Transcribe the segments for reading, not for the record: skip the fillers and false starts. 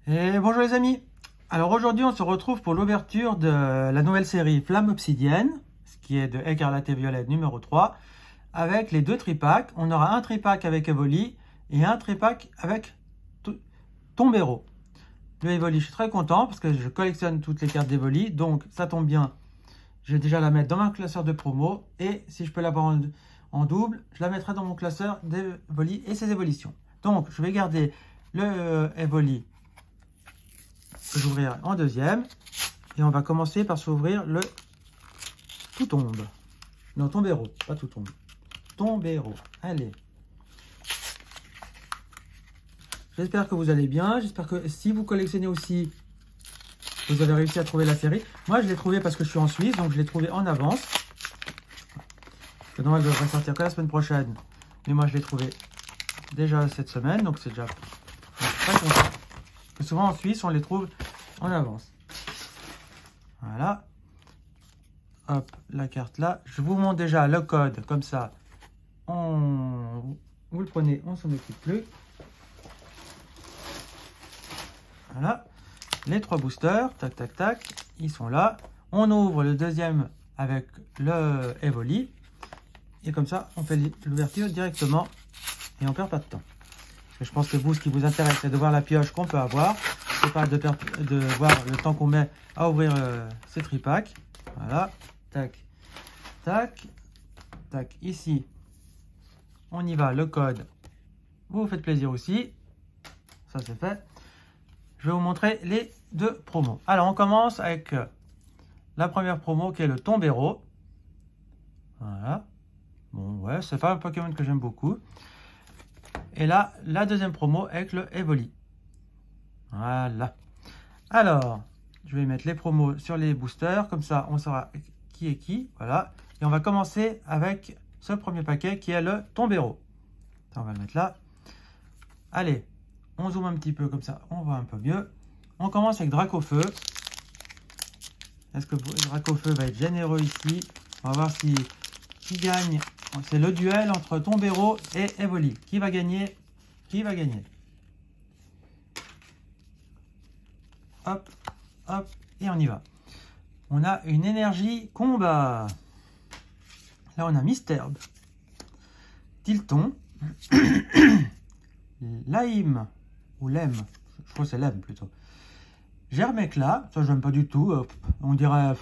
Et bonjour les amis. Alors aujourd'hui on se retrouve pour l'ouverture de la nouvelle série Flamme Obsidienne, ce qui est de Écarlate et Violette numéro 3, avec les deux tripacks. On aura un tripack avec Evoli et un tripack avec Tombero. Le Evoli, je suis très content parce que je collectionne toutes les cartes d'Evoli, donc ça tombe bien. Je vais déjà la mettre dans mon classeur de promo et si je peux l'avoir en double, je la mettrai dans mon classeur d'Evoli et ses évolutions. Donc je vais garder le Evoli que j'ouvrirai en deuxième et on va commencer par s'ouvrir le tout tombe. Non, Tombero, pas tout tombe. Tombero. Allez. J'espère que vous allez bien. J'espère que si vous collectionnez aussi, vous avez réussi à trouver la série. Moi, je l'ai trouvé parce que je suis en Suisse, donc je l'ai trouvé en avance. Normalement, elle devrait sortir que la semaine prochaine. Mais moi, je l'ai trouvé déjà cette semaine, donc c'est déjà très content. Parce que souvent en Suisse, on les trouve en avance. Voilà. Hop, la carte là. Je vous montre déjà le code, comme ça. Vous le prenez, on s'en occupe plus. Voilà. Les trois boosters, tac, tac, tac, ils sont là. On ouvre le deuxième avec le Evoli. Et comme ça, on fait l'ouverture directement et on perd pas de temps. Parce que je pense que vous, ce qui vous intéresse, c'est de voir la pioche qu'on peut avoir. C'est pas de voir le temps qu'on met à ouvrir ces tripacks. Voilà. Tac, tac, tac. Ici, on y va, le code. Vous vous faites plaisir aussi. Ça, c'est fait. Je vais vous montrer les deux promos. Alors, on commence avec la première promo qui est le Tombero. Voilà. Bon, ouais, c'est pas un Pokémon que j'aime beaucoup. Et là, la deuxième promo avec le Evoli. Voilà. Alors, je vais mettre les promos sur les boosters. Comme ça, on saura qui est qui. Voilà. Et on va commencer avec ce premier paquet qui est le Tombero. Ça, on va le mettre là. Allez, on zoome un petit peu comme ça. On voit un peu mieux. On commence avec Dracofeu. Est-ce que Dracofeu va être généreux ici? On va voir qui gagne. C'est le duel entre Tombero et Evoli. Qui va gagner? Qui va gagner? Hop, hop, et on y va. On a une énergie combat. Là, on a Misterbe, Tilton, Laim, ou Lem, je crois que c'est Lem plutôt. Germecla, ça j'aime pas du tout. On dirait,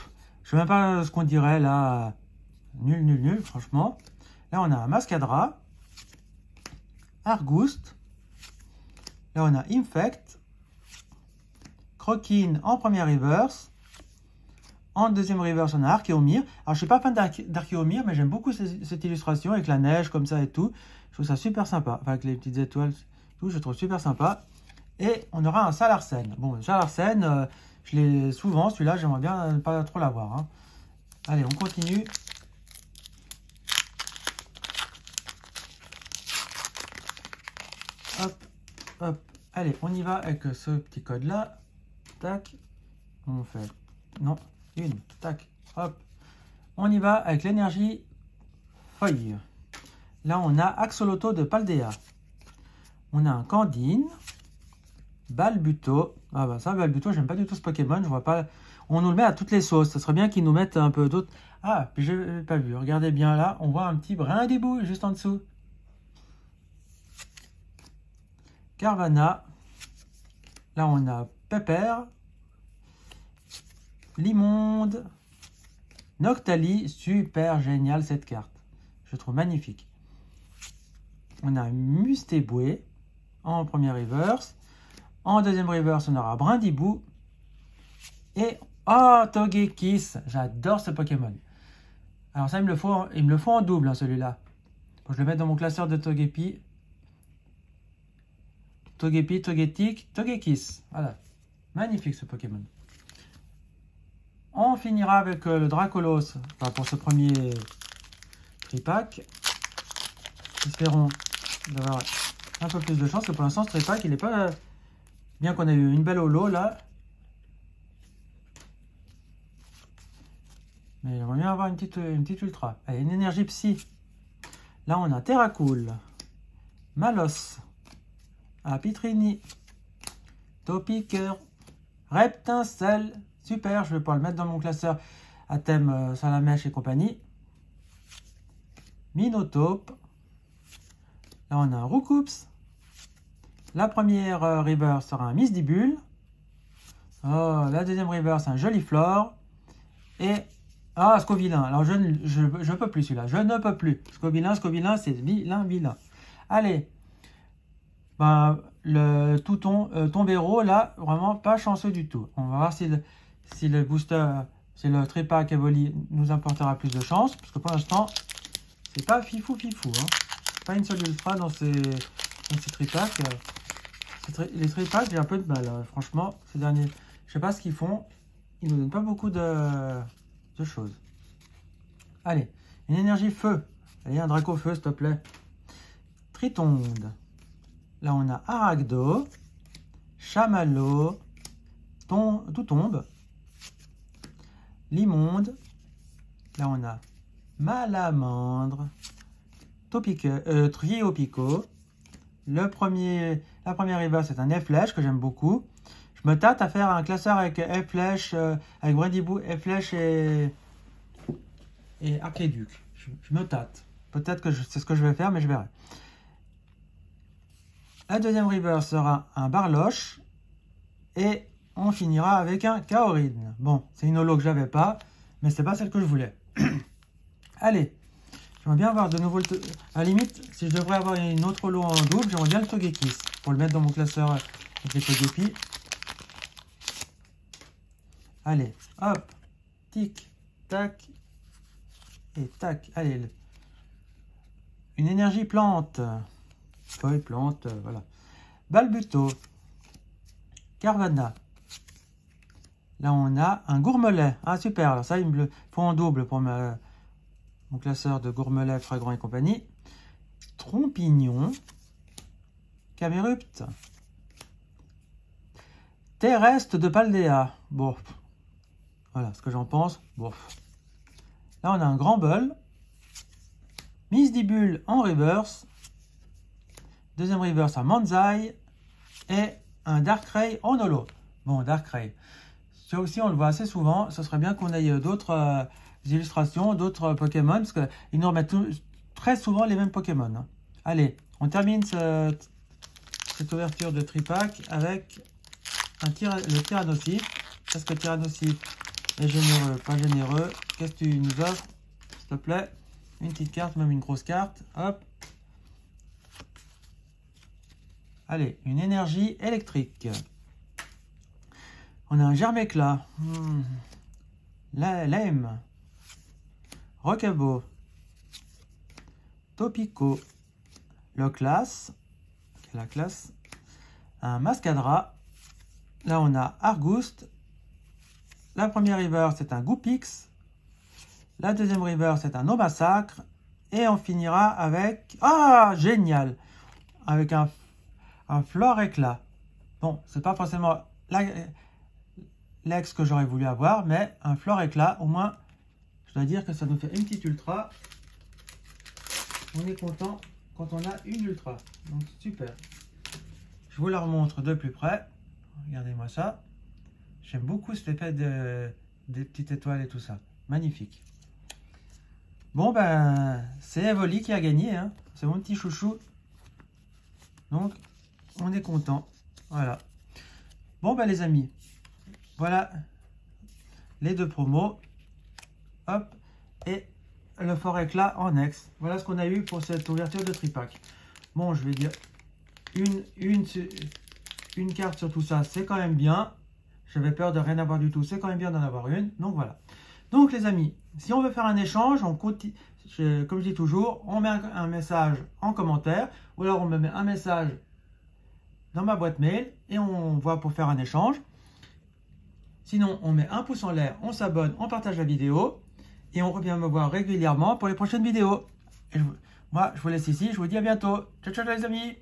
je sais même pas ce qu'on dirait là. Nul, nul, nul, franchement. Là, on a Mascadra, Argouste. Là, on a Infect. Croquine en première reverse. En deuxième reverse, on a Archéomir. Alors, je ne suis pas fan d'Archéomir, mais j'aime beaucoup cette illustration avec la neige comme ça et tout. Je trouve ça super sympa. Enfin, avec les petites étoiles, tout, je trouve super sympa. Et on aura un Salarsen. Bon, Salarsen, je l'ai souvent, celui-là, j'aimerais bien ne pas trop l'avoir. Hein. Allez, on continue. Hop, hop. Allez, on y va avec ce petit code-là. Tac. On fait... Non, une. Tac. Hop. On y va avec l'énergie feuille. Là, on a Axolotl de Paldea. On a un Candine. Balbuto. Ah bah ça, Balbuto, j'aime pas du tout ce Pokémon. Je vois pas... On nous le met à toutes les sauces. Ça serait bien qu'ils nous mettent un peu d'autres... Ah, puis j'ai pas vu. Regardez bien là. On voit un petit brin d'ébou juste en dessous. Carvana. Là, on a Pepper. Limonde. Noctali. Super génial cette carte. Je trouve magnifique. On a Mustéboué en première reverse. En deuxième reverse, on aura Brindibou. Et oh, Togekiss. J'adore ce Pokémon. Alors ça, il me le faut en double, hein, celui-là. Faut que je le mette dans mon classeur de Togepi. Togepi, Togetic, Togekiss. Voilà. Magnifique ce Pokémon. On finira avec le Dracolos pour ce premier tripack. Espérons d'avoir un peu plus de chance. Pour l'instant, ce tripack, il n'est pas... Bien qu'on ait eu une belle holo là. Mais j'aimerais bien avoir une petite ultra. Allez, une énergie psy. Là, on a Terracool. Malos. Pitrini. Topiqueur, Reptincelle, super, je vais pouvoir le mettre dans mon classeur à thème Salamèche et compagnie. Minotaure, là on a un Roucoups. La première river sera un Misdibule. Oh, la deuxième river c'est un Joliflore. Et Scovillain. Alors je peux plus celui-là, je ne peux plus. Scovillain c'est vilain. Allez, ben, le Tombero là, vraiment pas chanceux du tout. On va voir si le booster, si le tripack Evoli nous apportera plus de chance, parce que pour l'instant, c'est pas fifou. Hein. Pas une seule ultra dans ces tripacks. Les tripacks, j'ai un peu de mal. Hein. Franchement, ces derniers, je sais pas ce qu'ils font. Ils nous donnent pas beaucoup de choses. Allez, une énergie feu. Allez, un Draco feu, s'il te plaît. Tritonde. Là, on a Aragdo, Chamallow, Tout tombe, Limonde. Là, on a Malamandre, Triopico. La première river, c'est un F-Flèche que j'aime beaucoup. Je me tâte à faire un classeur avec F-Flèche, avec Brindibou, F-Flèche et Archéduc. Je me tâte. Peut-être que c'est ce que je vais faire, mais je verrai. La deuxième river sera un Barloche. Et on finira avec un Kaorine. Bon, c'est une holo que j'avais pas, mais c'est pas celle que je voulais. Allez, j'aimerais bien avoir de nouveau à la limite, si je devrais avoir une autre holo en double, j'aimerais bien le Togekiss pour le mettre dans mon classeur avec les Togepi. Allez, hop, tic, tac, et tac. Allez, une énergie plante. Feuille, plante, voilà. Balbuto. Carvana. Là, on a un Gourmelet. Ah, super. Alors ça, il me le faut en double pour mon classeur de Gourmelet, Fragrant et compagnie. Trompignon. Camérupt. Terrestre de Paldea. Bon. Voilà ce que j'en pense. Bon. Là, on a un Grand Bull. Misdibule en reverse. Deuxième reverse à Manzai. Et un Darkrai en holo. Bon, Darkrai. Ça aussi, on le voit assez souvent. Ce serait bien qu'on ait d'autres illustrations, d'autres Pokémon, parce qu'ils nous remettent très souvent les mêmes Pokémon. Hein. Allez, on termine cette ouverture de tripack avec le Tyrannosif. Est-ce que Tyrannosif est généreux, pas généreux? Qu'est-ce que tu nous offres, s'il te plaît? Une petite carte, même une grosse carte. Hop. Allez, une énergie électrique. On a un Germécla. Lame. Roquebo. Topico. Le classe. La classe. Un Mascadra. Là, on a Argouste. La première river, c'est un Goupix. La deuxième river, c'est un Omasacre. Et on finira avec... Ah, génial! Avec un Flore Éclat. Bon, c'est pas forcément l'ex que j'aurais voulu avoir, mais un Flore Éclat, au moins, je dois dire que ça nous fait une petite ultra. On est content quand on a une ultra. Donc, super. Je vous la remontre de plus près. Regardez-moi ça. J'aime beaucoup cet effet des petites étoiles et tout ça. Magnifique. Bon, ben, c'est Evoli qui a gagné. Hein. C'est mon petit chouchou. Donc, on est content. Voilà. Bon, ben, les amis. Voilà les deux promos. Hop. Et le Fort Éclat en ex. Voilà ce qu'on a eu pour cette ouverture de tripack. Bon, je vais dire une carte sur tout ça, c'est quand même bien. J'avais peur de rien avoir du tout. C'est quand même bien d'en avoir une. Donc, voilà. Donc, les amis, si on veut faire un échange, on continue. Comme je dis toujours, on met un message en commentaire. Ou alors, on me met un message dans ma boîte mail. Et on voit pour faire un échange. Sinon, on met un pouce en l'air, on s'abonne, on partage la vidéo. Et on revient me voir régulièrement pour les prochaines vidéos. Et moi, je vous laisse ici. Je vous dis à bientôt. Ciao, ciao les amis.